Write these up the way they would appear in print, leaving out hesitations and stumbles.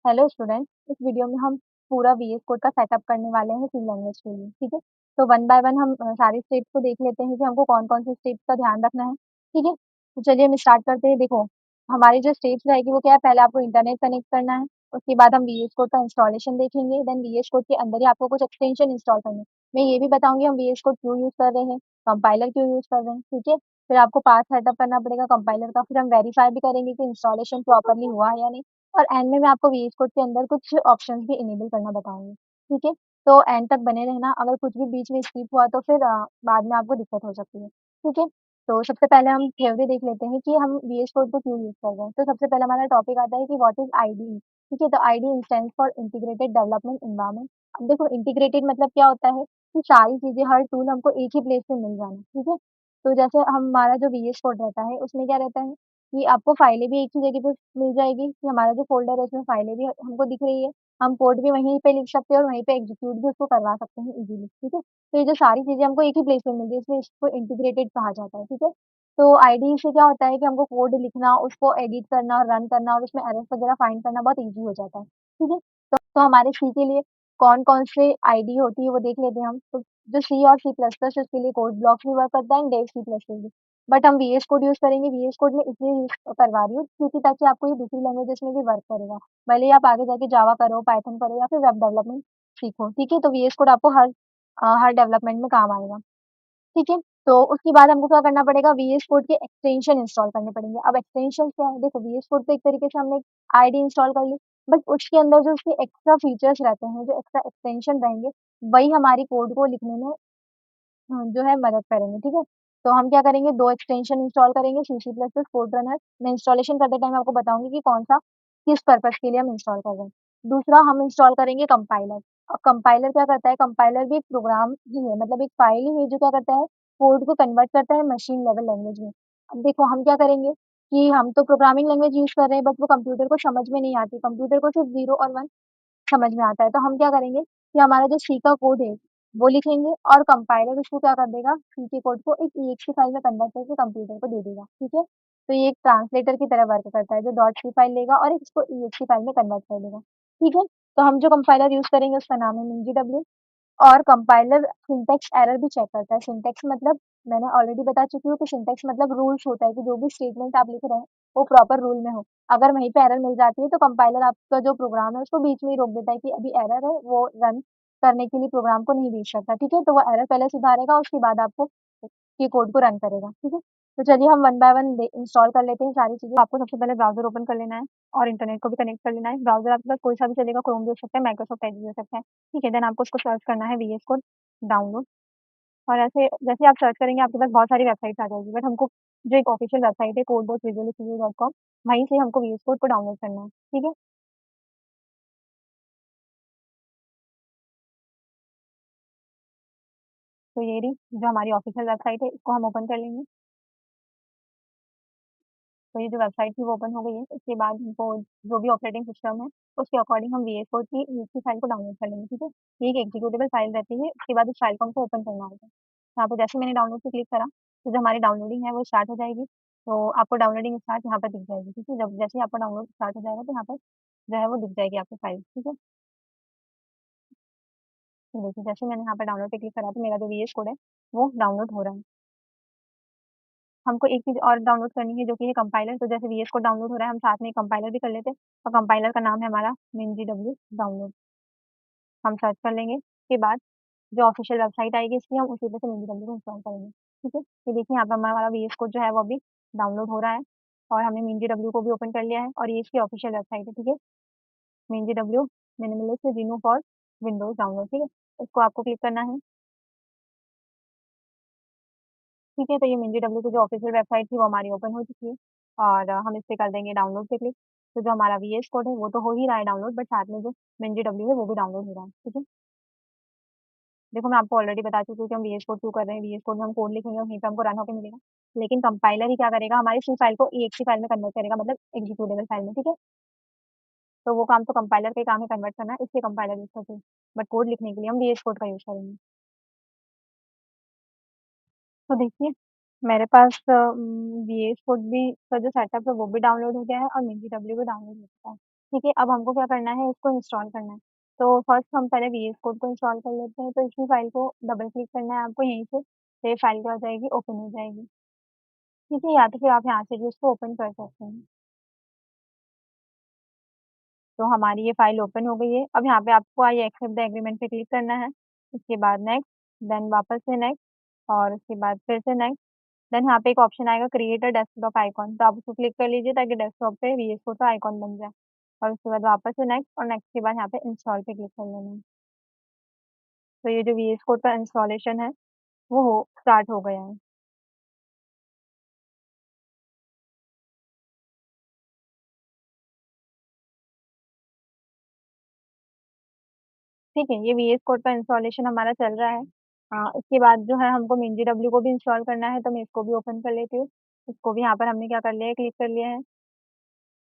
Hello student, इस video में हम पूरा वीएस कोड का सेटअप करने वाले हैं सी लैंग्वेज के लिए। ठीक है, तो वन बाय वन हम सारी स्टेप्स को देख लेते हैं कि हमको कौन कौन सी स्टेप्स का ध्यान रखना है। ठीक है, तो चलिए हम स्टार्ट करते हैं। देखो, हमारी जो स्टेप्स रहेगी वो क्या है। पहले आपको इंटरनेट कनेक्ट करना है, उसके बाद हम वीएस कोड का इंस्टॉलेशन देखेंगे। देन वीएस कोड के अंदर ही आपको कुछ एक्सटेंशन इंस्टॉल करने हैं। मैं ये भी बताऊंगी हम वीएस कोड क्यों यूज कर रहे हैं, कंपाइलर क्यों यूज कर रहे हैं। ठीक है, फिर आपको पाथ सेटअप करना पड़ेगा कंपाइलर का, फिर हम वेरीफाई भी करेंगे कि इंस्टॉलेशन प्रॉपरली हुआ है या नहीं। और एंड में मैं आपको वीएस कोड के अंदर कुछ ऑप्शंस भी इनेबल करना बताऊंगी। ठीक है, तो एंड तक बने रहना। अगर कुछ भी बीच में स्किप हुआ तो फिर बाद में आपको दिक्कत हो सकती है। ठीक है, तो सबसे पहले हम थ्योरी देख लेते हैं कि हम वीएस कोड को क्यों यूज कर रहे हैं। तो सबसे पहले हमारा टॉपिक आता है कि व्हाट इज आईडीई। ठीक है, तो IDE stands for integrated development environment. अब देखो, इंटीग्रेटेड मतलब क्या होता है कि सारी चीजें, हर टूल हमको एक ही प्लेस पे मिल जाना। ठीक है, तो जैसे हमारा जो वीएस कोड रहता है उसमें क्या रहता है कि आपको फाइलें भी एक ही जगह पे मिल जाएगी, कि हमारा जो फ़ोल्डर है उसमें फाइलें भी हमको दिख रही है। हम कोड भी वहीं पे लिख सकते हैं और वहीं पे एग्ज़ीक्यूट भी उसको करवा सकते हैं इज़िली। ठीक है? तो ये जो सारी चीज़ें हमको एक ही प्लेस पे मिल रही है, इसलिए इसको इंटीग्रेटेड कहा जाता है। ठीक है? तो आईडीई से क्या होता है कि हमको कोड लिखना, उसको एडिट करना और रन करना और उसमें एरर्स वगैरह फाइंड करना बहुत ईज़ी हो जाता है। ठीक है? तो हमारे सी के लिए कौन-कौन से आईडीई होती है वो देख लेते हैं हम। तो जो सी और सी प्लस प्लस है उसके लिए कोड ब्लॉक्स भी वर्क करता है and dev C plus plus भी। बट हम वीएस कोड यूज़ करेंगे। वीएस कोड में इसलिए यूज़ करवा रही हूँ क्योंकि ताकि आपको ये दूसरी लैंग्वेजेस में भी वर्क करेगा। भले ही आप आगे जाके जावा करो, पाइथन करो या फिर वेब डेवलपमेंट सीखो। ठीक है? तो वीएस कोड आपको हर डेवलपमेंट में काम आएगा। ठीक है? तो उसके बाद हमको क्या करना पड़ेगा, वीएस कोड के एक्सटेंशन इंस्टॉल करने पड़ेंगे। अब एक्सटेंशन क्या है? देखो, वीएस कोड तो एक तरीके से हमने एक आईडी इंस्टॉल कर ली, बट उसके अंदर जो उसके एक्स्ट्रा फीचर्स रहते हैं, जो एक्स्ट्रा एक्सटेंशन रहेंगे, वही हमारी कोड को लिखने में जो है मदद करेंगे। ठीक है? तो हम क्या करेंगे, 2 एक्सटेंशन इंस्टॉल करेंगे, C C plus plus code runner. मैं इंस्टॉलेशन करते टाइम आपको बताऊँगी कि कौन-सा किस पर्पज़ के लिए हम इंस्टॉल कर रहे हैं। दूसरा हम इंस्टॉल करेंगे कंपाइलर। अब कंपाइलर क्या करता है, कंपाइलर भी एक प्रोग्राम ही है, मतलब एक फाइल ही है जो क्या करता है, कोड को कन्वर्ट करता है मशीन लेवल लैंग्वेज में। अब देखो, हम क्या करेंगे कि हम तो प्रोग्रामिंग लैंग्वेज यूज़ कर रहे हैं, बट वो कंप्यूटर को समझ में नहीं आती। कंप्यूटर को सिर्फ 0 और 1 समझ में आता है। तो हम क्या करेंगे कि हमारा जो सी का कोड है, वो लिखेंगे और कंपाइलर उसको क्या कर देगा, सी के कोड को एक ईएक्सई फाइल में कन्वर्ट करके कंप्यूटर को दे देगा। ठीक है? तो ये एक ट्रांसलेटर की तरह वर्क करता है, जो डॉट सी फाइल लेगा और इसको ईएक्सई फाइल में कन्वर्ट कर देगा। ठीक है? तो हम जो कंपाइलर यूज़ करेंगे उसका नाम है MinGW। और कंपाइलर सिंटैक्स एरर भी चेक करता है। सिंटैक्स मतलब मैंने ऑलरेडी बता चुकी हूँ कि सिंटैक्स मतलब रूल्स होता है कि जो भी स्टेटमेंट आप लिख रहे हैं, वो प्रॉपर रूल में हो। अगर वहीं पे एरर मिल जाती है तो कंपाइलर आपका जो प्रोग्राम है उसको बीच में ही रोक देता है कि अभी एरर है, वो रन करने के लिए प्रोग्राम को नहीं भेज सकता। ठीक है? तो वो एरर पहले सुधारेगा, उसके बाद आपको ये कोड को रन करेगा। ठीक है? तो चलिए हम वन बाय वन इंस्टॉल कर लेते हैं सारी चीज़ें। आपको सबसे पहले ब्राउज़र ओपन कर लेना है और इंटरनेट को भी कनेक्ट कर लेना है। ब्राउज़र आपके पास कोई-सा भी चलेगा, क्रोम भी हो सकता है, माइक्रोसॉफ्ट एज भी हो सकता है। ठीक है? देन आपको उसको सर्च करना है वीएस कोड डाउनलोड। और ऐसे जैसे आप सर्च करेंगे आपके पास बहुत सारी वेबसाइट्स आ जाएगी, बट हमको जो एक ऑफिशियल वेबसाइट है codebossvisualstudio.com, वहीं से हमको वीएस कोड को डाउनलोड करना है। ठीक है? तो ये रही जो हमारी ऑफिशियल वेबसाइट है, इसको हम ओपन कर लेंगे। तो ये जो वेबसाइट थी वो ओपन हो गई है। इसके बाद हमको जो भी ऑपरेटिंग सिस्टम है उसके अकॉर्डिंग हम वीएस कोड की यूएसबी फाइल को डाउनलोड कर लेंगे। ठीक है? ये एक एग्जीक्यूटेबल फाइल रहती है, उसके बाद उस फाइल को हमको ओपन करना होगा। यहाँ पे जैसे मैंने डाउनलोड पे क्लिक करा तो जो हमारी डाउनलोडिंग है वो स्टार्ट हो जाएगी। तो आपको डाउनलोडिंग स्टार्ट यहाँ पर दिख जाएगी। ठीक है? जब जैसे ही आपका डाउनलोड स्टार्ट हो जाएगा तो यहाँ पर जो है वो दिख जाएगी आपको फाइल। ठीक है? तो देखिए, जैसे मैंने यहाँ पर डाउनलोड पे क्लिक करा तो मेरा जो वीएस कोड है वो डाउनलोड हो रहा है। हमको एक चीज़ और डाउनलोड करनी है जो कि है कंपाइलर। तो जैसे वीएस कोड डाउनलोड हो रहा है, हम साथ में कंपाइलर भी कर लेते हैं। और कंपाइलर का नाम है हमारा MinGW डाउनलोड। हम सर्च कर लेंगे, उसके बाद जो ऑफिशियल वेबसाइट आएगी इसकी, हम उसी पे से MinGW को इंस्टॉल करेंगे। ठीक है? ये देखिए, यहाँ पे हमारा वीएस कोड जो है वो अभी डाउनलोड हो रहा है और हमने MinGW को भी ओपन कर लिया है और ये इसकी ऑफिशियल वेबसाइट है। ठीक है? MinGW minimalist GNU for Windows download. ठीक है? इसको आपको क्लिक करना है। ठीक है, तो ये MinGW की जो ऑफिशियल वेबसाइट थी वो हमारी ओपन हो चुकी है और हम इस पे कर देंगे डाउनलोड पे क्लिक। तो जो हमारा वीएस कोड है वो तो हो ही रहा है डाउनलोड, बट साथ में जो MinGW है वो भी डाउनलोड हो रहा है। ठीक है? देखो, मैं आपको ऑलरेडी बता चुकी हूँ कि हम वीएस कोड क्यों कर रहे हैं। वीएस कोड में हम कोड लिखेंगे और वहीं पे हमको रन होके मिलेगा। लेकिन कंपाइलर ही क्या करेगा, हमारी सी फाइल को ईएक्सई फाइल में कन्वर्ट करेगा, मतलब एग्जीक्यूटेबल फाइल में। ठीक है? तो वो काम तो कंपाइलर का ही काम है कन्वर्ट करना, इसलिए कंपाइलर यूज करते हैं। बट कोड लिखने के लिए हम वीएस कोड का यूज करेंगे। तो देखिए, मेरे पास वीएस कोड भी का जो सेटअप है वो भी डाउनलोड हो गया है और MinGW भी डाउनलोड हो चुका है। ठीक है, अब हमको क्या करना है, इसको इंस्टॉल करना है। तो फर्स्ट हम पहले वीएस कोड को इंस्टॉल कर लेते हैं। तो इसी फाइल को डबल क्लिक करना है आपको यहीं से, तो ये फाइल क्या हो जाएगी, ओपन हो जाएगी। ठीक है, या तो फिर आप यहाँ से भी उसको ओपन कर सकते हैं। तो हमारी ये फाइल ओपन हो गई है। अब यहाँ पे आपको आई एक्सेप्ट द एग्रीमेंट पे क्लिक करना है। उसके बाद नेक्स्ट, देन वापस से नेक्स्ट, और उसके बाद फिर से नेक्स्ट। देन यहाँ पे एक ऑप्शन आएगा क्रिएट अ डेस्कटॉप आइकॉन, तो आप उसको क्लिक कर लीजिए ताकि डेस्कटॉप पे वीएस कोड का आइकॉन बन जाए। और उसके बाद वापस से नेक्स्ट, और नेक्स्ट के बाद यहाँ पे इंस्टॉल पे क्लिक कर लेना है। तो ये जो वीएस कोड का इंस्टॉलेशन है वो हो स्टार्ट हो गया है। ठीक है, ये वीएस कोड का इंस्टॉलेशन हमारा चल रहा है। इसके बाद जो है हमको मिंजी डब्ल्यू को भी इंस्टॉल करना है, तो मैं इसको भी ओपन कर लेती हूँ। इसको भी यहाँ पर हमने क्या कर लिया है, क्लिक कर लिया है।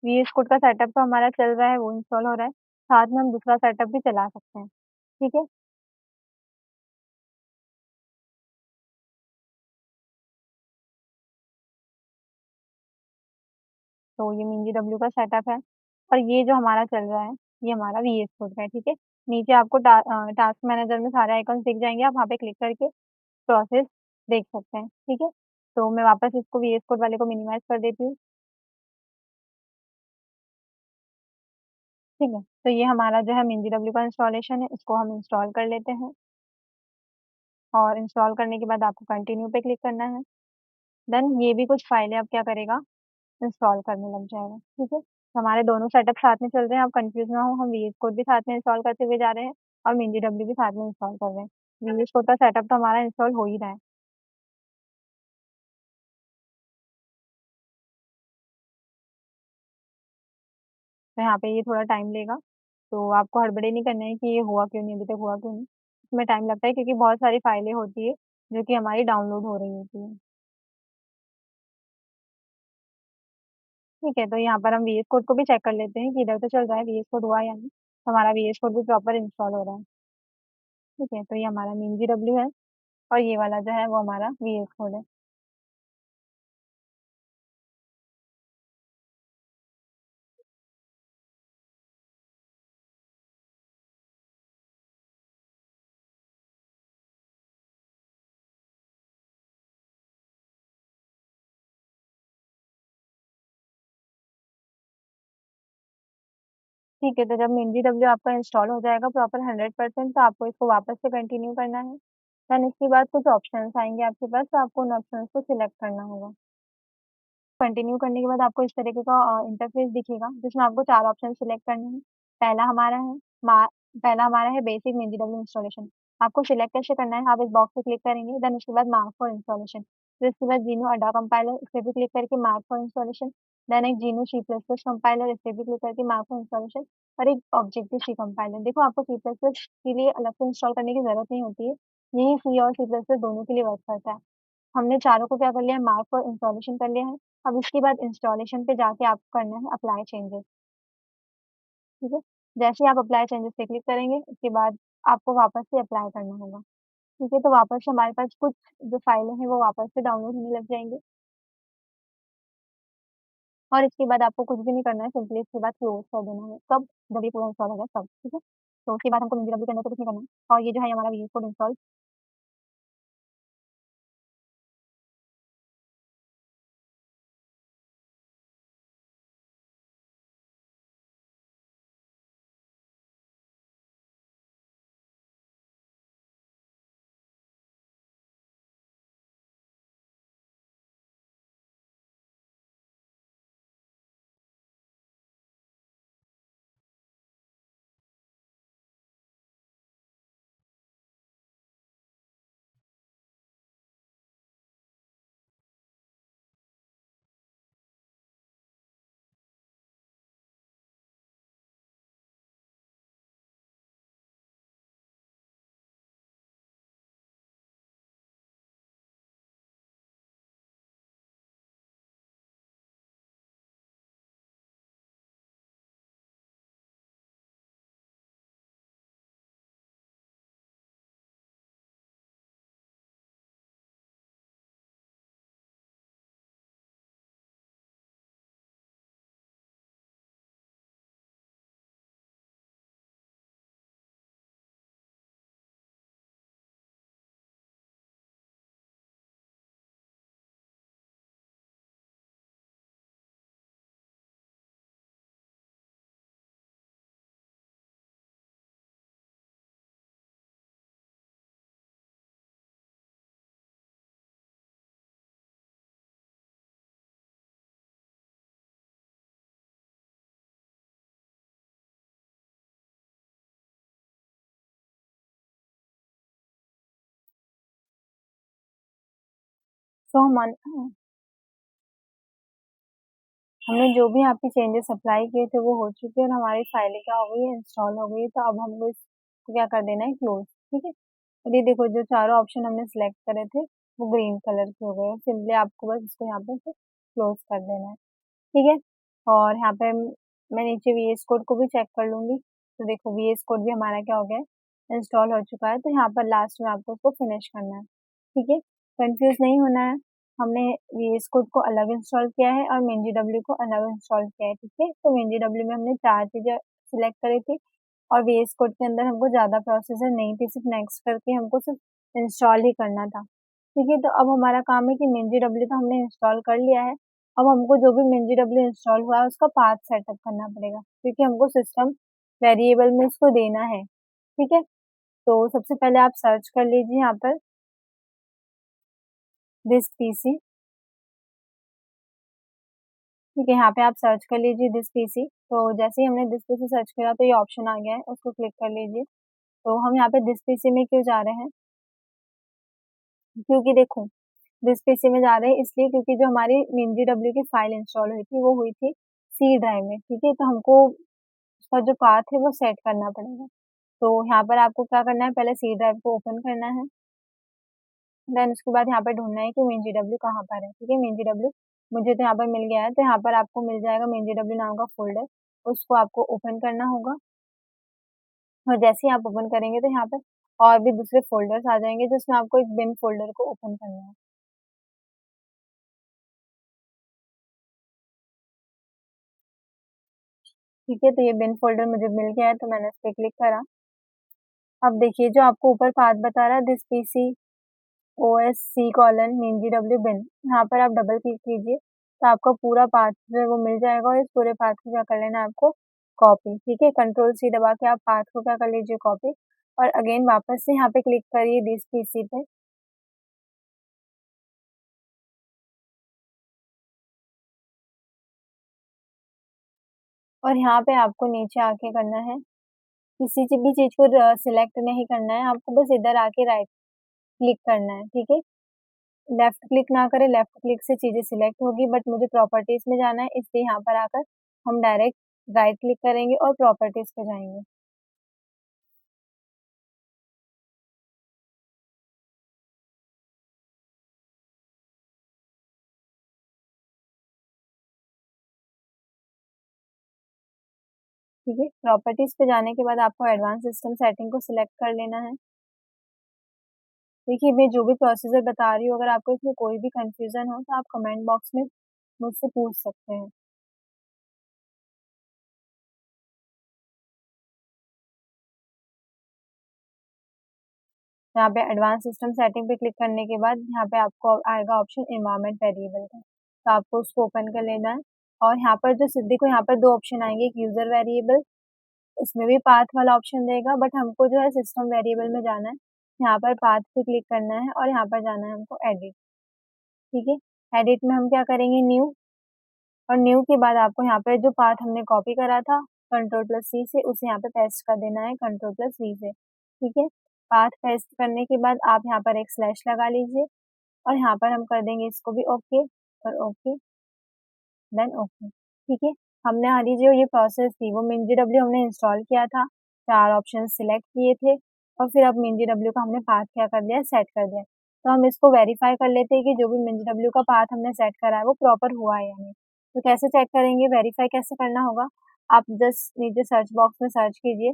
वीएस कोड का सेटअप तो हमारा चल रहा है, वो इंस्टॉल हो रहा है। साथ में हम दूसरा सेटअप भी चला सकते हैं। ठीक है, तो ये मिंजी डब्ल्यू का सेटअप है। और ये जो हमारा चल रहा है, ये हमारा वीएस कोड का है। ठीक है, नीचे आपको टास्क मैनेजर में सारे आइकॉन्स दिख जाएंगे, आप वहाँ पे क्लिक करके प्रोसेस देख सकते हैं। ठीक है, तो मैं वापस इसको वीएस कोड वाले को मिनिमाइज कर देती हूँ। ठीक है, तो ये हमारा जो है मिंजी डब्ल्यू का इंस्टॉलेशन है, इसको हम इंस्टॉल कर लेते हैं। और इंस्टॉल करने के बाद आपको कंटिन्यू पे क्लिक करना है। देन ये भी कुछ फाइलें अब क्या करेगा, इंस्टॉल करने लग जाएगा। ठीक है, तो हमारे दोनों सेटअप साथ में चल रहे हैं, आप कंफ्यूज ना हो, हम वीएस कोड भी साथ में इंस्टॉल करते हुए जा रहे हैं और मिंजी डब्ल्यू भी साथ में इंस्टॉल कर रहे हैं। वीएस कोड का सेटअप तो हमारा इंस्टॉल हो ही रहा है। तो यहाँ पे ये थोड़ा टाइम लेगा, तो आपको हड़बड़ी नहीं करना है कि ये हुआ क्यों नहीं, अभी तक हुआ क्यों नहीं। इसमें टाइम लगता है क्योंकि बहुत सारी फाइलें होती है जो कि हमारी डाउनलोड हो रही होती है। ठीक है, तो यहाँ पर हम वीएस कोड को भी चेक कर लेते हैं कि इधर तो चल रहा है, वीएस कोड हुआ या नहीं। तो हमारा वीएस कोड भी प्रॉपर इंस्टॉल हो रहा है। ठीक है, तो ये हमारा मेन जी डब्ल्यू है, और ये वाला जो है वो हमारा वीएस कोड है। ठीक है, तो जब मेन जी डब्ल्यू आपका इंस्टॉल हो जाएगा प्रॉपर 100%, तो आपको इसको वापस से कंटिन्यू करना है। देन इसके बाद कुछ ऑप्शंस आएंगे आपके पास, तो आपको उन ऑप्शंस को सिलेक्ट करना होगा। कंटिन्यू करने के बाद आपको इस तरीके का इंटरफेस दिखेगा, जिसमें आपको चार ऑप्शन सिलेक्ट करने हैं। पहला हमारा है मा पहला हमारा है बेसिक मेंजिडब्ल्यू इंस्टॉलेशन। आपको सिलेक्ट कैसे करना है, आप इस बॉक्स पे क्लिक करेंगे, देन उसके बाद मार्क फॉर इंस्टॉलेशन। फिर इसके बाद जीनू अड्डा कंपाइलर, इस पे भी क्लिक करके मार्क फॉर इंस्टॉलेशन। देन एक GNU C plus plus compiler, इस पे भी क्लिक करके मार्क फॉर इंस्टॉलेशन। और एक ऑब्जेक्टिव सी कंपाइलर। देखो, आपको सी प्लस प्लस के लिए अलग से इंस्टॉल करने की जरूरत नहीं होती है, यही सी और सी प्लस प्लस दोनों के लिए वर्क करता है। हमने चारों को क्या कर लिया है, मार्क और इंस्टॉलेशन कर लिया है। अब इसके बाद इंस्टॉलेशन पे जाके आपको करना है अप्लाई चेंजेस। ठीक है, जैसे ही आप अप्लाई चेंजेस पे क्लिक करेंगे, उसके बाद आपको वापस से अप्लाई करना होगा। ठीक है, तो वापस से हमारे पास कुछ जो फाइलें हैं वो वापस से डाउनलोड होने लग जाएंगी। और इसके बाद आपको कुछ भी नहीं करना है, सिंपली इसके बाद क्लोज कर देना है, तब जब ये पूरा इंस्टॉल हो जाए तब। ठीक है, तो उसके बाद हमको डब्ल्यू करने को कुछ नहीं करना है, और ये जो है हमारा वी कोड इंस्टॉल तो हमने जो भी यहाँ पे चेंजेस अप्लाई किए थे वो हो चुके हैं और हमारी फाइलें क्या हो गई है, इंस्टॉल हो गई है। तो अब हमको इसको क्या कर देना है, क्लोज। ठीक है, और ये देखो जो चारों ऑप्शन हमने सिलेक्ट करे थे वो ग्रीन कलर के हो गए। सिंपली आपको बस इसको यहाँ पे क्लोज कर देना है। ठीक है, और यहाँ पे मैं नीचे VS कोड को भी चेक कर लूंगी। तो देखो VS कोड भी हमारा क्या हो गया है, इंस्टॉल हो चुका है। तो यहाँ पर लास्ट में आपको उसको फिनिश करना है। ठीक है, कंफ्यूज नहीं होना है। हमने VS कोड को अलग इंस्टॉल किया है और MinGW को अलग इंस्टॉल किया है। ठीक है, तो MinGW में हमने 4 चीजें सिलेक्ट करी थी और VS कोड के अंदर हमको ज्यादा प्रोसीजर नहीं थी, सिर्फ नेक्स्ट करके हमको सिर्फ इंस्टॉल ही करना था। ठीक है, तो अब हमारा काम है कि MinGW तो हमने इंस्टॉल कर लिया है। अब हमको जो भी MinGW इंस्टॉल हुआ है उसका पाथ सेटअप करना पड़ेगा, क्योंकि हमको सिस्टम वेरिएबल में उसको देना है। ठीक है, तो सबसे पहले आप सर्च कर लीजिए यहाँ पर दिस पीसी। ठीक है, यहाँ पे आप सर्च कर लीजिए दिस पीसी। तो जैसे ही हमने दिस पीसी सर्च करा तो ये ऑप्शन आ गया है, उसको क्लिक कर लीजिए। तो हम यहाँ पे दिस पीसी में क्यों जा रहे हैं, क्योंकि देखो दिस पीसी में जा रहे हैं इसलिए क्योंकि जो हमारी MinGW की फाइल इंस्टॉल हुई थी वो हुई थी C ड्राइव में। ठीक है, तो हमको उसका जो पाथ है वो सेट करना पड़ेगा। तो यहाँ पर आपको क्या करना है, पहले C ड्राइव को ओपन करना है। देन उसके बाद यहाँ पर ढूंढना है कि MinGW कहाँ पर है। ठीक है, MinGW मुझे तो यहाँ पर मिल गया है, तो यहाँ पर आपको मिल जाएगा MinGW नाम का फोल्डर, उसको आपको ओपन करना होगा। और जैसे ही आप ओपन करेंगे तो यहाँ पर और भी दूसरे फोल्डर्स आ जाएंगे जिसमें आपको एक बिन फोल्डर को ओपन करना है। ठीक है, तो ये बिन फोल्डर मुझे मिल गया है, तो मैंने इस पर क्लिक करा। अब देखिए जो आपको ऊपर पाथ बता रहा है this PC OSC: MinGW bin, यहाँ पर आप डबल क्लिक कीजिए तो आपका पूरा पाथ जो है वो मिल जाएगा। और इस पूरे पाथ को क्या कर लेना है आपको, कॉपी। ठीक है, Ctrl+C दबा के आप पाथ को क्या कर लीजिए, कॉपी। और अगेन वापस से यहाँ पे क्लिक करिए दिस पीसी पे। और यहाँ पे आपको नीचे आके करना है, किसी भी चीज को सिलेक्ट नहीं करना है, आपको बस इधर आके राइट क्लिक करना है। ठीक है, लेफ्ट क्लिक ना करें, लेफ्ट क्लिक से चीजें सिलेक्ट होगी, बट मुझे प्रॉपर्टीज में जाना है इसलिए यहाँ पर आकर हम डायरेक्ट राइट क्लिक करेंगे और प्रॉपर्टीज पे जाएंगे। ठीक है, प्रॉपर्टीज पे जाने के बाद आपको एडवांस सिस्टम सेटिंग को सिलेक्ट कर लेना है। देखिए मैं जो भी प्रोसीजर बता रही हूँ, अगर आपको इसमें कोई भी कंफ्यूजन हो तो आप कमेंट बॉक्स में मुझसे पूछ सकते हैं। यहाँ पे एडवांस सिस्टम सेटिंग पे क्लिक करने के बाद यहाँ पे आपको आएगा ऑप्शन इन्वायरमेंट वेरिएबल का, तो आपको उसको ओपन कर लेना है। और यहाँ पर जो देखो यहाँ पर 2 ऑप्शन आएंगे, एक यूजर वेरिएबल, उसमें भी पाथ वाला ऑप्शन देगा, बट हमको जो है सिस्टम वेरिएबल में जाना है। यहाँ पर पाथ पे क्लिक करना है और यहाँ पर जाना है हमको एडिट। ठीक है, एडिट में हम क्या करेंगे, न्यू। और न्यू के बाद आपको यहाँ पे जो पाथ हमने कॉपी करा था Ctrl+C से, उसे यहाँ पे पेस्ट कर देना है Ctrl+V से। ठीक है, पाथ पेस्ट करने के बाद आप यहाँ पर एक स्लैश लगा लीजिए और यहाँ पर हम कर देंगे इसको भी ओके और ओके, देन ओके। ठीक है, हमने हमारी जो ये प्रोसेस थी वो MinGW हमने इंस्टॉल किया था, 4 ऑप्शन सिलेक्ट किए थे और फिर अब MinGW का हमने पाथ क्या कर दिया, सेट कर दिया। तो हम इसको वेरीफाई कर लेते हैं कि जो भी MinGW का पाथ हमने सेट करा है वो प्रॉपर हुआ है या नहीं। तो कैसे चेक करेंगे, वेरीफाई कैसे करना होगा, आप जस्ट नीचे सर्च बॉक्स में सर्च कीजिए।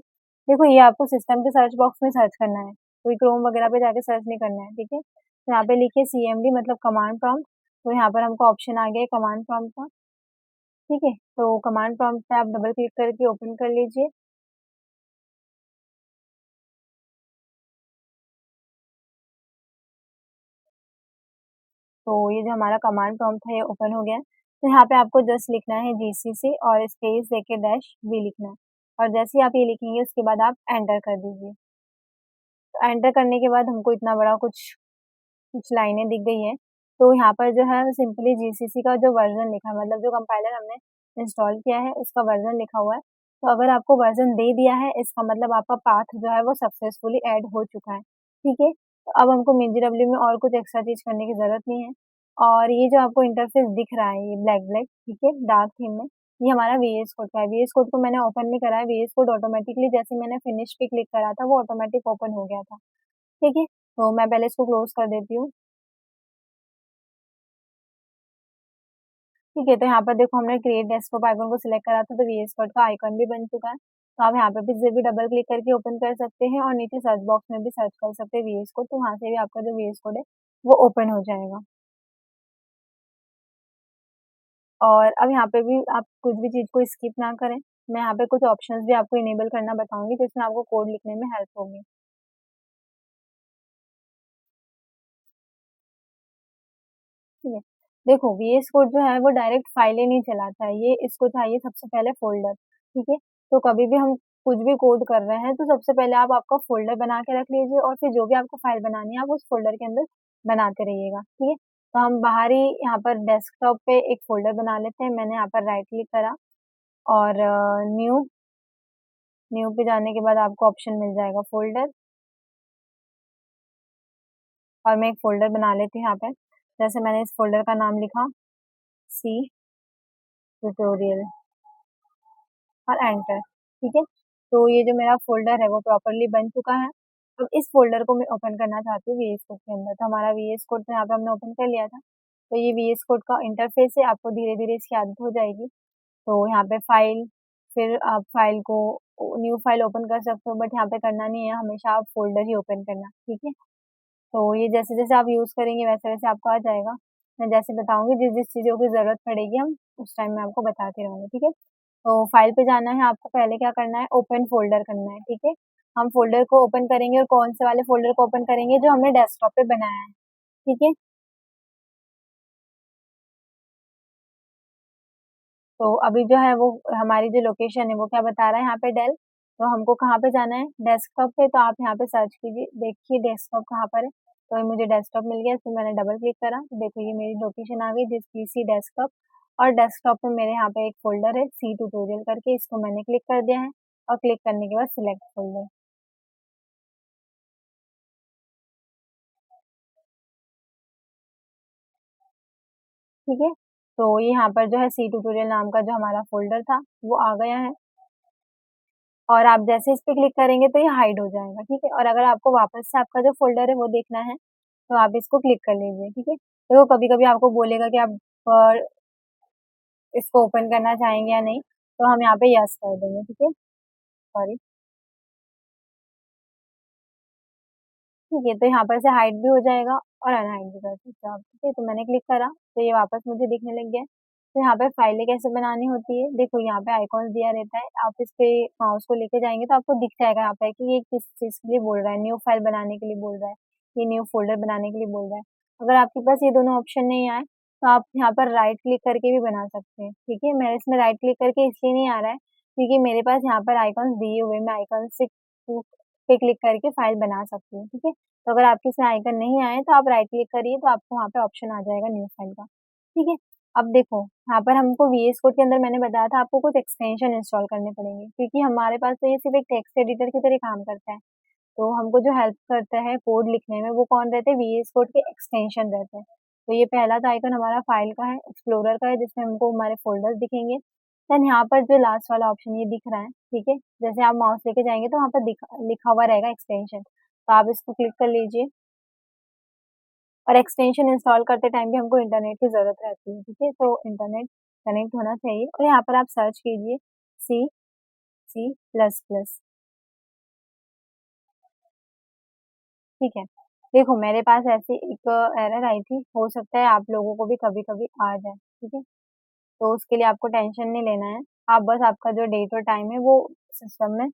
देखो ये आपको सिस्टम के सर्च बॉक्स में सर्च करना है, कोई क्रोम वगैरह पे जाके सर्च नहीं करना है। ठीक है, तो यहाँ पे लिखिए CMD मतलब कमांड प्रॉम्प्ट। तो यहाँ पर हमको ऑप्शन आ गया कमांड प्रॉम्प्ट का। ठीक है, तो कमांड प्रॉम्प्ट पे आप डबल क्लिक करके ओपन कर लीजिए। तो ये जो हमारा कमांड प्रॉम्प्ट है ये ओपन हो गया है। तो यहाँ पे आपको जस्ट लिखना है GCC और स्पेस देके डैश V लिखना है। और जैसे ही आप ये लिखेंगे उसके बाद आप एंटर कर दीजिए। तो एंटर करने के बाद हमको इतना बड़ा कुछ कुछ लाइनें दिख गई हैं। तो यहाँ पर जो है सिंपली GCC का जो वर्जन लिखा है, मतलब जो कंपाइलर हमने इंस्टॉल किया है उसका वर्जन लिखा हुआ है। तो अगर आपको वर्जन दे दिया है इसका मतलब आपका पाथ जो है वो सक्सेसफुली ऐड हो चुका है। ठीक है, तो अब हमको MinGW में और कुछ एक्स्ट्रा चीज करने की जरूरत नहीं है। और ये जो आपको इंटरफेस दिख रहा है ये ब्लैक ब्लैक, ठीक है, डार्क थीम में, ये हमारा वीएस कोड का है। वीएस कोड को मैंने ओपन नहीं करा है, वीएस कोड ऑटोमेटिकली जैसे मैंने फिनिश पे क्लिक करा था वो ऑटोमेटिक ओपन हो गया था, ठीक है। तो मैं पहले इसको क्लोज कर देती हूँ। ठीक है, तो यहाँ पर देखो हमने क्रिएट डेस्कटॉप आइकन को सिलेक्ट करा था तो वीएस कोड का आइकन भी बन चुका है। तो आप यहाँ पे भी डबल क्लिक करके ओपन कर सकते हैं और नीचे सर्च बॉक्स में भी सर्च कर सकते हैं वीएस कोड, तो वहाँ से भी आपका जो वीएस कोड है वो ओपन हो जाएगा। और अब यहाँ पे भी आप कुछ भी चीज़ को स्किप ना करें, मैं यहाँ पे कुछ ऑप्शंस भी आपको इनेबल करना बताऊंगी जिसमें आपको कोड लिखने में हेल्प होगी। ठीक है, देखो वीएस कोड जो है वो डायरेक्ट फाइलें नहीं चलाता है, ये इसको चाहिए सबसे पहले फोल्डर, ठीक है। तो कभी भी हम कुछ भी कोड कर रहे हैं तो सबसे पहले आप आपका फोल्डर बना के रख लीजिए और फिर जो भी आपको फाइल बनानी है आप उस फोल्डर के अंदर बनाते रहिएगा, ठीक है। तो हम बाहरी यहाँ पर डेस्कटॉप पे एक फोल्डर बना लेते हैं। मैंने यहाँ पर राइट क्लिक करा और न्यू न्यू पे जाने के बाद आपको ऑप्शन मिल जाएगा फोल्डर, और मैं एक फोल्डर बना लेती हूँ यहाँ पे। जैसे मैंने इस फोल्डर का नाम लिखा सी ट्यूटोरियल और एंटर, ठीक है। तो ये जो मेरा फोल्डर है वो प्रॉपरली बन चुका है। अब इस फोल्डर को मैं ओपन करना चाहती हूँ वीएस कोड के अंदर, तो हमारा वीएस कोड तो यहाँ पे हमने ओपन कर लिया था। तो ये वीएस कोड का इंटरफेस है, आपको धीरे धीरे इसकी आदत हो जाएगी। तो यहाँ पे फाइल, फिर आप फाइल को न्यू फाइल ओपन कर सकते हो, बट यहाँ पे करना नहीं है, हमेशा आप फोल्डर ही ओपन करना, ठीक है। तो ये जैसे जैसे आप यूज़ करेंगे वैसे वैसे आपको आ जाएगा। मैं जैसे बताऊंगी जिस जिस चीज़ों की ज़रूरत पड़ेगी हम उस टाइम में आपको बताती रहूंगी, ठीक है। तो फाइल पे जाना है, आपको पहले क्या करना है, ओपन फोल्डर करना है, ठीक है। हम फोल्डर को ओपन करेंगे और कौन से वाले फोल्डर को ओपन करेंगे, जो हमने डेस्कटॉप पे बनाया है, ठीक है। तो अभी जो है वो हमारी जो लोकेशन है वो क्या बता रहा है यहाँ पे, डेल। तो हमको कहाँ पे जाना है, डेस्कटॉप पे। तो आप यहाँ पे सर्च कीजिए, देखिए डेस्कटॉप कहाँ पर है। तो ये मुझे डेस्कटॉप मिल गया, तो मैंने डबल क्लिक करा तो देखो ये मेरी लोकेशन आ गई, जिस पीसी डेस्कटॉप। और डेस्कटॉप पे मेरे यहाँ पे एक फोल्डर है सी ट्यूटोरियल करके, इसको मैंने क्लिक कर दिया है। और क्लिक करने के बाद सिलेक्ट फोल्डर, ठीक है। तो ये यहाँ पर जो है सी ट्यूटोरियल नाम का जो हमारा फोल्डर था वो आ गया है। और आप जैसे इस पे क्लिक करेंगे तो ये हाइड हो जाएगा, ठीक है। और अगर आपको वापस से आपका जो फोल्डर है वो देखना है तो आप इसको क्लिक कर लीजिए, ठीक है। तो कभी कभी आपको बोलेगा कि आप इसको ओपन करना चाहेंगे या नहीं, तो हम यहाँ पे यस कर देंगे, ठीक है। सॉरी, ठीक है। तो यहाँ पर से हाइड भी हो जाएगा और अनहाइड भी कर सकते हो आप, ठीक है। तो मैंने क्लिक करा तो ये वापस मुझे दिखने लग गया है। तो यहाँ पे फाइलें कैसे बनानी होती है, देखो यहाँ पे आइकॉन्स दिया रहता है, आप इस पे माउस को लेके जाएंगे तो आपको दिख जाएगा यहाँ पे कि ये किस चीज़ के लिए बोल रहा है, न्यू फाइल बनाने के लिए बोल रहा है, ये न्यू फोल्डर बनाने के लिए बोल रहा है। अगर आपके पास ये दोनों ऑप्शन नहीं आए तो आप यहाँ पर राइट क्लिक करके भी बना सकते हैं, ठीक है। मेरे इसमें राइट क्लिक करके इसलिए नहीं आ रहा है क्योंकि मेरे पास यहाँ पर आइकॉन्स दिए हुए, मैं आइकॉन से पे क्लिक करके फाइल बना सकती हूँ, ठीक है। तो अगर आपके इसमें आइकन नहीं आए तो आप राइट क्लिक करिए तो आपको वहाँ पे ऑप्शन आ जाएगा न्यू फाइल का, ठीक है। अब देखो यहाँ पर हमको वीएस कोड के अंदर मैंने बताया था आपको कुछ एक्सटेंशन इंस्टॉल करने पड़ेंगे, क्योंकि हमारे पास तो ये सिर्फ एक टेक्स्ट एडिटर की तरह काम करता है। तो हमको जो हेल्प करता है कोड लिखने में वो कौन रहते हैं, वीएस कोड के एक्सटेंशन रहते हैं। तो ये पहला तो आइकन हमारा फाइल का है, एक्सप्लोरर का है, जिसमें हमको हमारे फोल्डर्स दिखेंगे। देन यहाँ पर जो लास्ट वाला ऑप्शन ये दिख रहा है, ठीक है, जैसे आप माउस लेके जाएंगे तो वहाँ पर लिखा हुआ रहेगा एक्सटेंशन, तो आप इसको क्लिक कर लीजिए। और एक्सटेंशन इंस्टॉल करते टाइम भी हमको इंटरनेट की ज़रूरत रहती है, ठीक है। तो इंटरनेट कनेक्ट होना चाहिए और यहाँ पर आप सर्च कीजिए सी सी प्लस प्लस, ठीक है। देखो मेरे पास ऐसी एक एरर आई थी, हो सकता है आप लोगों को भी कभी कभी आ जाए, ठीक है। तो उसके लिए आपको टेंशन नहीं लेना है, आप बस आपका जो डेट और टाइम है वो सिस्टम में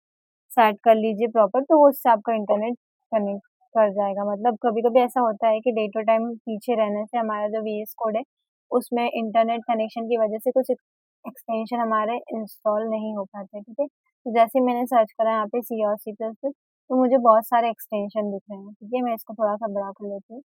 सेट कर लीजिए प्रॉपर, तो वो उससे आपका इंटरनेट कनेक्ट कर जाएगा। मतलब कभी कभी ऐसा होता है कि डेट और टाइम पीछे रहने से हमारा जो वीएस कोड है उसमें इंटरनेट कनेक्शन की वजह से कुछ एक्सटेंशन हमारे इंस्टॉल नहीं हो पाते, ठीक है। तो जैसे मैंने सर्च करा यहाँ पे सी और सी प्लस प्लस, तो मुझे बहुत सारे एक्सटेंशन दिख रहे हैं, ठीक है। मैं इसको थोड़ा सा बड़ा कर लेती हूँ।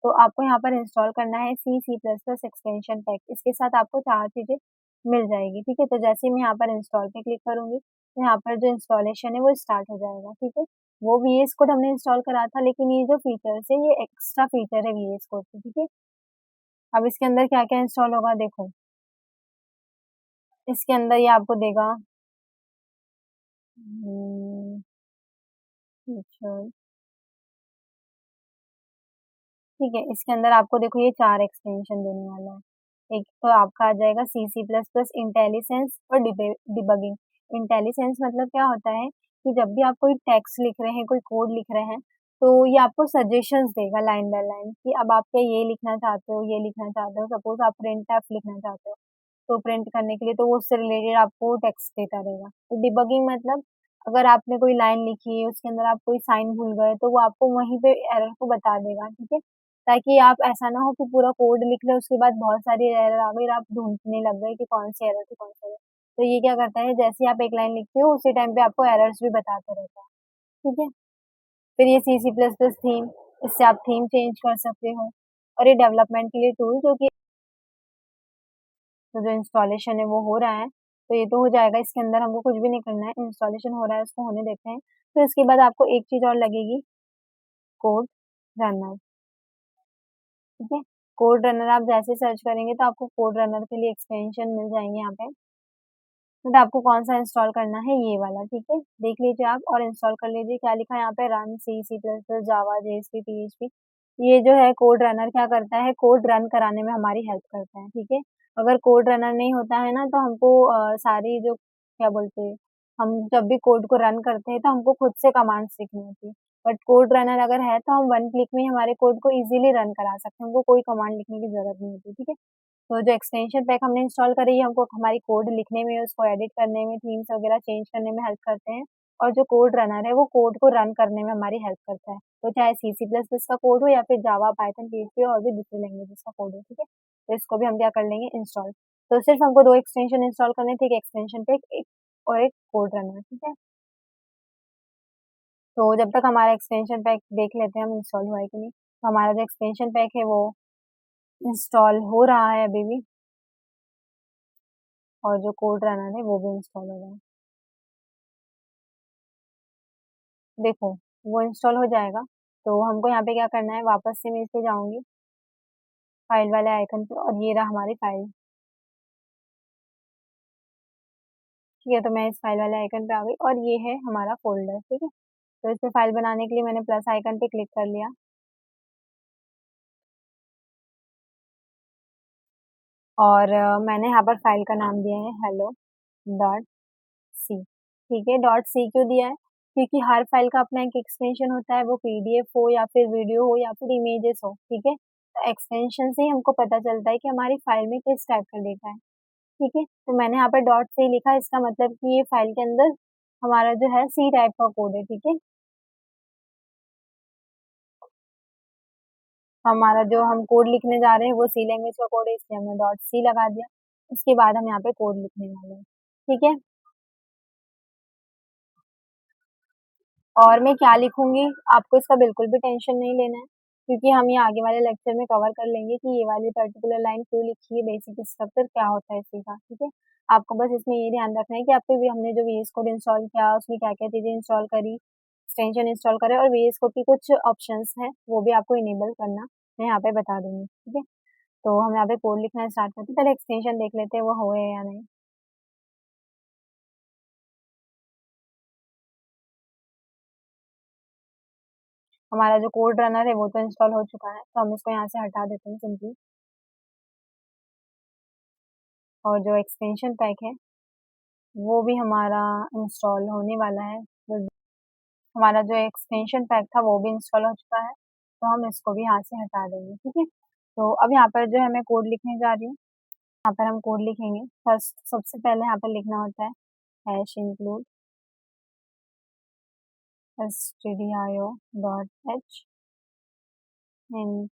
तो आपको यहाँ पर इंस्टॉल करना है C C plus plus extension pack, इसके साथ आपको चार चीज़ें मिल जाएगी, ठीक है। तो जैसे ही मैं यहाँ पर इंस्टॉल पे क्लिक करूंगी तो यहाँ पर जो इंस्टॉलेशन है वो स्टार्ट हो जाएगा, ठीक है। वो वीएस कोड हमने इंस्टॉल करा था, लेकिन ये जो फीचर्स है ये एक्स्ट्रा फीचर है वीएस कोड के, ठीक है। अब इसके अंदर क्या क्या इंस्टॉल होगा देखो, इसके अंदर ये आपको देगा फीचर, ठीक है। इसके अंदर आपको देखो ये 4 एक्सटेंशन देने वाला है। एक तो आपका आ जाएगा सी सी प्लस प्लस इंटेलिसेंस और डिबगिंग। इंटेलिसेंस मतलब क्या होता है कि जब भी आप कोई टेक्स्ट लिख रहे हैं, कोई कोड लिख रहे हैं, तो ये आपको सजेशंस देगा लाइन बाय लाइन कि अब आप क्या ये लिखना चाहते हो, ये लिखना चाहते हो। सपोज आप प्रिंट एफ लिखना चाहते हो, तो प्रिंट करने के लिए तो वो उससे रिलेटेड आपको टेक्स्ट देता रहेगा। तो डिबगिंग मतलब अगर आपने कोई लाइन लिखी है, उसके अंदर आप कोई साइन भूल गए, तो वो आपको वहीं पे एरर को बता देगा, ठीक है। ताकि आप ऐसा ना हो कि पूरा कोड लिख ले, उसके बाद बहुत सारी एरर आ गई और आप ढूंढने लग गए कि कौन सी एरर थी, कौन सी एरर। तो ये क्या करता है, जैसे ही आप एक लाइन लिखते हो उसी टाइम पे आपको एरर्स भी बताते रहता है, ठीक है। फिर ये सी सी प्लस प्लस थीम, इससे आप थीम चेंज कर सकते हो। और ये डेवलपमेंट के लिए टूल जो कि तो जो इंस्टॉलेशन है वो हो रहा है, तो ये तो हो जाएगा। इसके अंदर हमको कुछ भी नहीं करना है, इंस्टॉलेशन हो रहा है, उसको होने देते हैं। फिर इसके बाद आपको एक चीज और लगेगी, कोड रनर, ठीक है। कोड रनर आप जैसे सर्च करेंगे तो आपको कोड रनर के लिए एक्सटेंशन मिल जाएंगे यहाँ पे। बट आपको कौन सा इंस्टॉल करना है, ये वाला, ठीक है। देख लीजिए आप और इंस्टॉल कर लीजिए। क्या लिखा है यहाँ पे, run C C plus plus Java JSP PHP. ये जो है कोड रनर क्या करता है, कोड रन कराने में हमारी हेल्प करता है, ठीक है। अगर कोड रनर नहीं होता है ना, तो हमको सारी जो क्या बोलते हैं, हम जब भी कोड को रन करते हैं तो हमको खुद से कमांड सीखनी होती है। बट कोड रनर अगर है तो हम वन क्लिक में ही हमारे कोड को इजीली रन करा सकते हैं, हमको कोई कमांड लिखने की जरूरत नहीं होती, ठीक है। तो जो एक्सटेंशन पैक हमने इंस्टॉल करी है, हमको हमारी कोड लिखने में, उसको एडिट करने में, थीम्स वगैरह चेंज करने में हेल्प करते हैं। और जो कोड रनर है वो कोड को रन करने में हमारी हेल्प करता है। तो चाहे सी सी प्लस प्लस का कोड हो या फिर जावा पाइथन पीएचपी और भी दूसरी लैंग्वेजेस का कोड हो, ठीक है। तो इसको भी हम क्या कर लेंगे, इंस्टॉल। तो सिर्फ हमको 2 एक्सटेंशन इंस्टॉल करने थे, एक एक्सटेंशन पैक एक और एक कोड रनर, ठीक है। तो जब तक हमारा एक्सटेंशन पैक देख लेते हैं हम इंस्टॉल हुआ है कि नहीं। तो हमारा जो एक्सटेंशन पैक है वो इंस्टॉल हो रहा है अभी भी, और जो कोड रनर है वो भी इंस्टॉल हो रहा है। देखो वो इंस्टॉल हो जाएगा। तो हमको यहाँ पे क्या करना है, वापस से मैं इस पे जाऊंगी फाइल वाले आइकन पे, और ये रहा हमारी फाइल, ठीक है। तो मैं इस फाइल वाले आइकन पे आ गई और ये है हमारा फोल्डर, ठीक है। तो इस पे फाइल बनाने के लिए मैंने प्लस आइकन पे क्लिक कर लिया, और मैंने यहाँ पर फाइल का नाम दिया है हेलो डॉट सी, ठीक है। डॉट सी क्यों दिया है, क्योंकि हर फाइल का अपना एक एक्सटेंशन होता है, वो पीडीएफ हो या फिर वीडियो हो या फिर इमेजेस हो, ठीक है। तो एक्सटेंशन से ही हमको पता चलता है कि हमारी फाइल में किस टाइप का डेटा है, ठीक है। तो मैंने यहाँ पर डॉट सी लिखा, इसका मतलब कि ये फाइल के अंदर हमारा जो है सी टाइप का कोड है, ठीक है। हमारा जो हम कोड लिखने जा रहे हैं वो सी लैंग्वेज का कोड है, इसलिए हमने डॉट सी लगा दिया। उसके बाद हम यहाँ पे कोड लिखने वाले हैं, ठीक है। और मैं क्या लिखूंगी, आपको इसका बिल्कुल भी टेंशन नहीं लेना है, क्योंकि हम ये आगे वाले लेक्चर में कवर कर लेंगे कि ये वाली पर्टिकुलर लाइन क्यों लिखी है, बेसिक स्ट्रक्चर क्या होता है इसी का, ठीक है। आपको बस इसमें ये ध्यान रखना है कि आपको भी हमने जो वीएस कोड इंस्टॉल किया उसमें क्या क्या चीजें इंस्टॉल करी, एक्सटेंशन इंस्टॉल करे, और वीएस कोड की कुछ ऑप्शंस हैं वो भी आपको इनेबल करना मैं यहाँ पे बता दूंगी, ठीक है। तो हम यहाँ पे कोड लिखना स्टार्ट करते हैं, पहले एक्सटेंशन देख लेते हैं वो हुए या नहीं। हमारा जो कोड रनर है वो तो इंस्टॉल हो चुका है, तो हम इसको यहाँ से हटा देते हैं सिंपली। और जो एक्सटेंशन पैक है वो भी हमारा इंस्टॉल होने वाला है। तो हमारा जो एक्सटेंशन पैक था वो भी इंस्टॉल हो चुका है, तो हम इसको भी यहाँ से हटा देंगे, ठीक है। तो अब यहाँ पर जो है मैं कोड लिखने जा रही हूँ। यहाँ पर हम कोड लिखेंगे, फर्स्ट सबसे पहले यहाँ पर लिखना होता है hash include stdio.h hint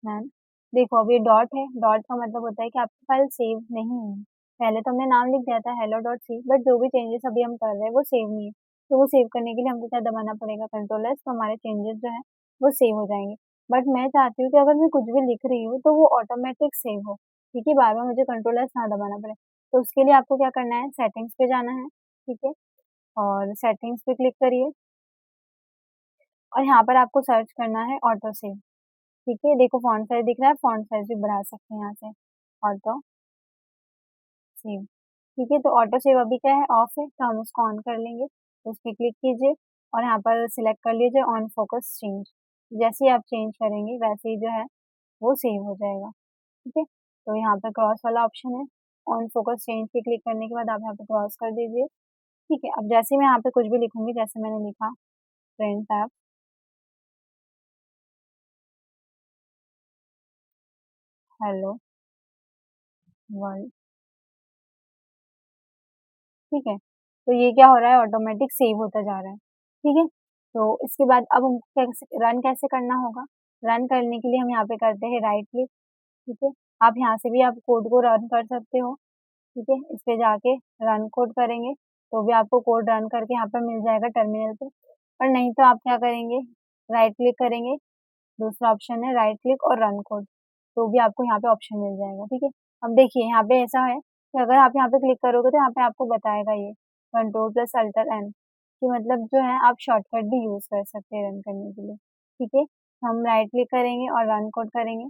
man. देखो अब ये डॉट है, डॉट का मतलब होता है कि आपकी फाइल सेव नहीं हुई। पहले तो हमने नाम लिख दिया था हेलो डॉट सी, बट जो भी चेंजेस अभी हम कर रहे हैं वो सेव नहीं है। तो वो सेव करने के लिए हमको क्या दबाना पड़ेगा, कंट्रोल एस, तो हमारे चेंजेस जो है वो सेव हो जाएंगे। बट मैं चाहती हूँ कि अगर मैं कुछ भी लिख रही हूँ तो वो ऑटोमेटिक सेव हो, ठीक है, बार बार मुझे कंट्रोल एस ना दबाना पड़े। तो उसके लिए आपको क्या करना है, सेटिंग्स पे जाना है, ठीक है। और सेटिंग्स पे क्लिक करिए, और यहाँ पर आपको सर्च करना है ऑटो सेव, ठीक है, देखो फॉन्ट साइज दिख रहा है, फॉन्ट साइज भी बढ़ा सकते हैं यहाँ से। ऑटो सेव, ठीक है, तो ऑटो सेव अभी क्या है, ऑफ है, तो हम इसको ऑन कर लेंगे। तो उस पर क्लिक कीजिए और यहाँ पर सिलेक्ट कर लीजिए ऑन फोकस चेंज। जैसे ही आप चेंज करेंगे वैसे ही जो है वो सेव हो जाएगा। ठीक है, तो यहाँ पे क्रॉस वाला ऑप्शन है, ऑन फोकस चेंज पे क्लिक करने के बाद आप यहाँ पे क्रॉस कर दीजिए। ठीक है, अब जैसे मैं यहाँ पे कुछ भी लिखूंगी, जैसे मैंने लिखा प्रिंट ऐप हेलो वर्ल्ड, ठीक है, तो ये क्या हो रहा है, ऑटोमेटिक सेव होता जा रहा है। ठीक है, तो इसके बाद अब हमको कैसे रन कैसे करना होगा। रन करने के लिए हम यहाँ पे करते हैं राइट क्लिक। ठीक है, आप यहाँ से भी आप कोड को रन कर सकते हो। ठीक है, इस पे जाके रन कोड करेंगे तो भी आपको कोड रन करके यहाँ पर मिल जाएगा टर्मिनल पे। और नहीं तो आप क्या करेंगे, राइट क्लिक करेंगे, दूसरा ऑप्शन है राइट क्लिक और रन कोड, तो भी आपको यहाँ पे ऑप्शन मिल जाएगा। ठीक है, अब देखिए यहाँ पे ऐसा है कि अगर आप यहाँ पे क्लिक करोगे तो यहाँ पे आपको बताएगा ये कंट्रोल प्लस अल्टर एन, कि मतलब जो है आप शॉर्टकट भी यूज कर सकते हैं रन करने के लिए। ठीक है, हम राइट क्लिक करेंगे और रन कोड करेंगे।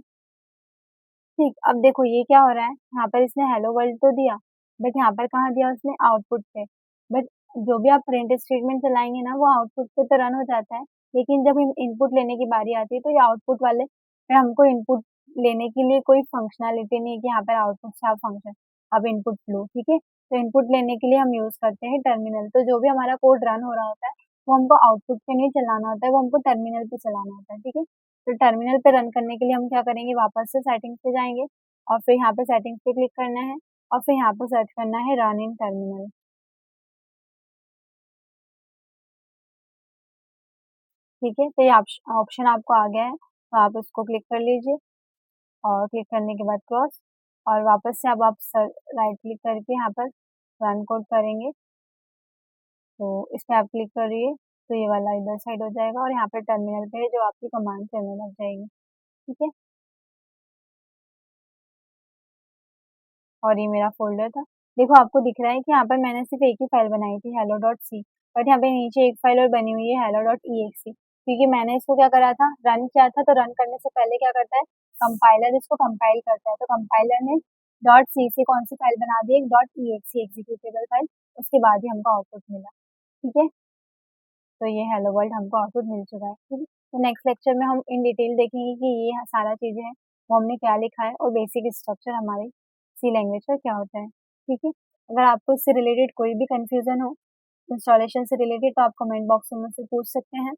ठीक, अब देखो ये क्या हो रहा है, यहाँ पर इसने हेलो वर्ल्ड तो दिया, बट यहाँ पर कहाँ दिया उसने, आउटपुट पे। बट जो भी आप प्रिंट स्टेटमेंट चलाएंगे ना, वो आउटपुट पे तो रन हो जाता है, लेकिन जब इनपुट लेने की बारी आती है तो ये आउटपुट वाले पे हमको इनपुट लेने के लिए कोई फंक्शनैलिटी नहीं है कि यहाँ पर आउटपुट से आप फंक्शन आप इनपुट लो। ठीक है, तो इनपुट लेने के लिए हम यूज करते हैं टर्मिनल, तो जो भी हमारा कोड रन हो रहा होता है वो हमको आउटपुट पे नहीं चलाना होता है, वो हमको टर्मिनल पे चलाना होता है। ठीक है, तो टर्मिनल पे रन करने के लिए हम क्या करेंगे, वापस से सेटिंग्स पे जाएंगे और फिर यहाँ पे सेटिंग्स पे क्लिक करना है और फिर यहाँ पे सर्च करना है रन इन टर्मिनल। ठीक है, तो ये ऑप्शन आपको आ गया है, तो आप इसको क्लिक कर लीजिए और क्लिक करने के बाद क्रॉस, और वापस से अब आप राइट क्लिक करके यहाँ पर रन कोड करेंगे, तो इस पे आप क्लिक करिए तो ये वाला इधर साइड हो जाएगा और यहाँ पे टर्मिनल पे है जो आपकी कमांड चलने लग जाएगी। ठीक है, और ये मेरा फ़ोल्डर था। देखो आपको दिख रहा है कि यहाँ पर मैंने सिर्फ़ एक ही फ़ाइल बनाई थी hello डॉट सी, बट यहाँ पे नीचे एक फ़ाइल और बनी हुई है hello डॉट exe, क्योंकि मैंने इसको क्या करा था, रन किया था, तो रन करने से पहले क्या करता है, कंपाइलर इसको कंपाइल करता है, तो कंपाइलर ने डॉट सी से कौन सी फ़ाइल बना दी, एक डॉट exe एग्जीक्यूटेबल फ़ाइल, उसके बाद ही हमको आउटपुट मिला। ठीक है, तो ये हेलो वर्ल्ड हमको आउटपुट मिल चुका है। ठीक है, तो नेक्स्ट लेक्चर में हम इन डिटेल देखेंगे कि ये सारा चीज़ें हैं वो हमने क्या लिखा है और बेसिक स्ट्रक्चर हमारे सी लैंग्वेज का क्या होता है। ठीक है, अगर आपको इससे रिलेटेड कोई भी कंफ्यूजन हो इंस्टॉलेशन से रिलेटेड, तो आप कमेंट बॉक्स में मुझसे पूछ सकते हैं।